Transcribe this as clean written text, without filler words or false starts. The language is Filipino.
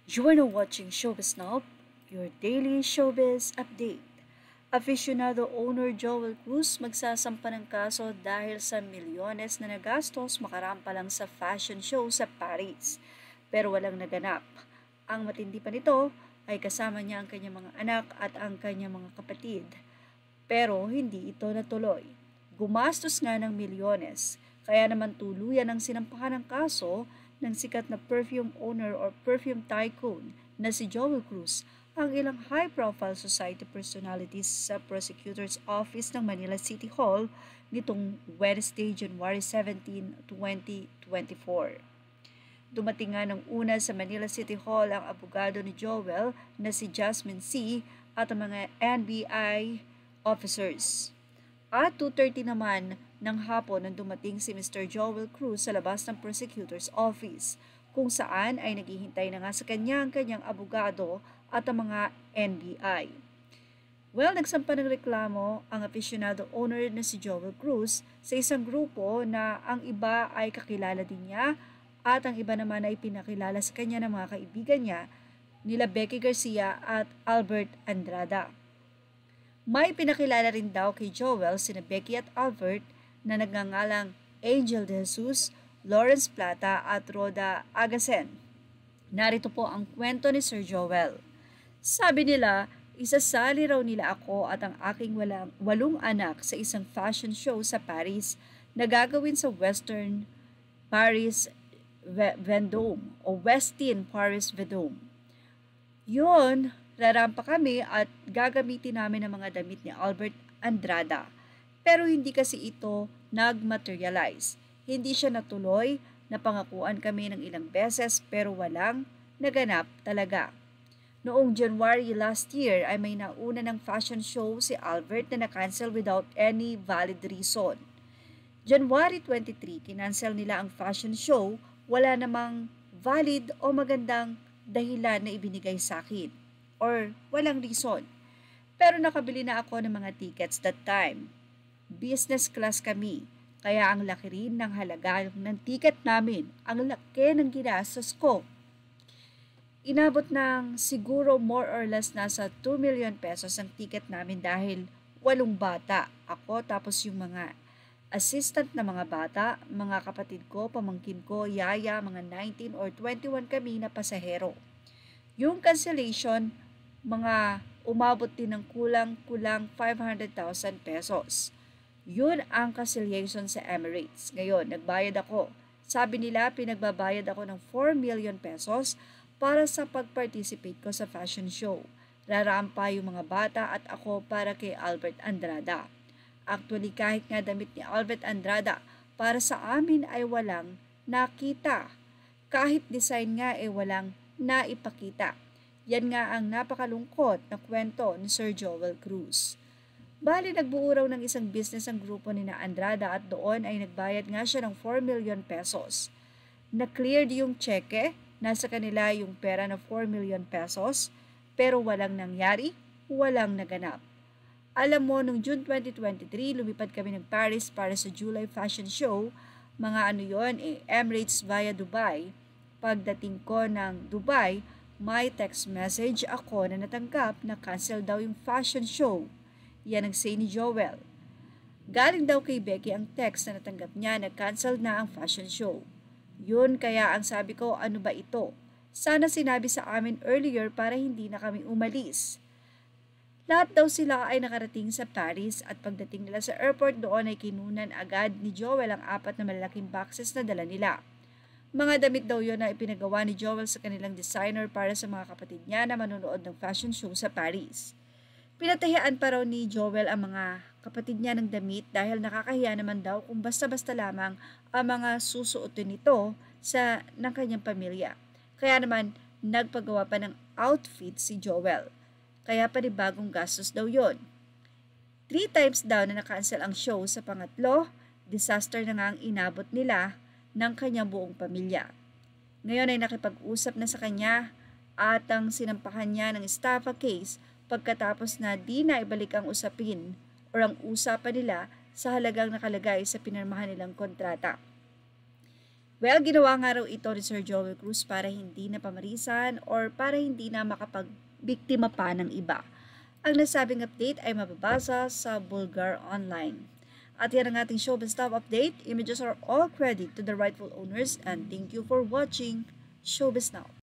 You are now watching Showbiz Now, your daily showbiz update. Aficionado owner Joel Cruz magsasampa ng kaso dahil sa milyones na nagastos makarampa lang sa fashion show sa Paris. Pero walang naganap. Ang matindi pa nito ay kasama niya ang kanyang mga anak at ang kanyang mga kapatid. Pero hindi ito natuloy. Gumastos nga ng milyones, kaya naman tuluyan ang sinampahan ng kaso ng sikat na perfume owner or perfume tycoon na si Joel Cruz ang ilang high-profile society personalities sa Prosecutor's Office ng Manila City Hall nitong Wednesday, January 17, 2024. Dumating nga ng una sa Manila City Hall ang abogado ni Joel na si Jasmine C. at ang mga NBI officers. At 2:30 naman ng hapon nang dumating si Mr. Joel Cruz sa labas ng prosecutor's office, kung saan ay naghihintay na nga sa kanya ang kanyang abogado at ang mga NBI. Well, nagsampa ng reklamo ang aficionado owner na si Joel Cruz sa isang grupo na ang iba ay kakilala din niya at ang iba naman ay pinakilala sa kanya ng mga kaibigan niya nila Becky Garcia at Albert Andrada. May pinakilala rin daw kay Joel sina Becky at Albert na nagngangalang Angel de Jesus, Lawrence Plata at Rhoda Agasen. Narito po ang kwento ni Sir Joel. Sabi nila, isasali raw nila ako at ang aking walong anak sa isang fashion show sa Paris na gagawin sa Western Paris Vendôme o Westin Paris Vendôme. Yun, rarampa kami at gagamitin namin ang mga damit ni Albert Andrada. Pero hindi kasi ito nag-materialize. Hindi siya natuloy, napangakuan kami ng ilang beses pero walang naganap talaga. Noong January last year ay may nauna ng fashion show si Albert na na-cancel without any valid reason. January 23, kinancel nila ang fashion show, wala namang valid o magandang dahilan na ibinigay sa akin or walang reason. Pero nakabili na ako ng mga tickets that time. Business class kami, kaya ang laki rin ng halaga ng ticket namin, ang laki ng ginastos ko. Inabot ng siguro more or less nasa 2 million pesos ang ticket namin dahil 8 bata. Ako tapos yung mga assistant na mga bata, mga kapatid ko, pamangkin ko, yaya, mga 19 or 21 kami na pasahero. Yung cancellation, mga umabot din ng kulang-kulang 500,000 pesos. Yun ang cancellation sa Emirates. Ngayon, nagbayad ako. Sabi nila, pinagbabayad ako ng 4 million pesos para sa pag-participate ko sa fashion show. Rarampa yung mga bata at ako para kay Albert Andrada. Actually, kahit nga damit ni Albert Andrada, para sa amin ay walang nakita. Kahit design nga ay walang naipakita. Yan nga ang napakalungkot na kwento ni Sir Joel Cruz. Bali, nagbuo raw ng isang business ang grupo ni na Andrada at doon ay nagbayad nga siya ng 4 million pesos. Na-cleared yung cheque, nasa kanila yung pera na 4 million pesos, pero walang nangyari, walang naganap. Alam mo, noong June 2023, lumipad kami ng Paris para sa July Fashion Show. Mga ano yon, Emirates via Dubai. Pagdating ko ng Dubai, may text message ako na natanggap na cancel daw yung fashion show. Yan ang say ni Joel. Galing daw kay Becky ang text na natanggap niya na cancel na ang fashion show. Yun kaya ang sabi ko, ano ba ito? Sana sinabi sa amin earlier para hindi na kami umalis. Lahat daw sila ay nakarating sa Paris at pagdating nila sa airport doon ay kinunan agad ni Joel ang 4 na malalaking boxes na dala nila. Mga damit daw yun na ipinagawa ni Joel sa kanilang designer para sa mga kapatid niya na manonood ng fashion show sa Paris. Pinatahian pa raw ni Joel ang mga kapatid niya ng damit dahil nakakahiya naman daw kung basta-basta lamang ang mga susuotin nito ng kanyang pamilya. Kaya naman nagpagawa pa ng outfit si Joel. Kaya panibagong gastos daw yon. 3 times daw na na-cancel ang show, sa pangatlo, disaster na nga ang inabot nila ng kanyang buong pamilya. Ngayon ay nakipag-usap na sa kanya at ang sinampahan niya ng estafa case pagkatapos na di na ibalik ang usapin o ang usapan nila sa halagang nakalagay sa pinirmahan nilang kontrata. Well, ginawa nga raw ito ni Sir Joel Cruz para hindi na pamarisan or para hindi na makapagbiktima pa ng iba. Ang nasabing update ay mababasa sa Bulgar Online. At yan ang ating showbiz top update. Images are all credit to the rightful owners and thank you for watching Showbiz Now.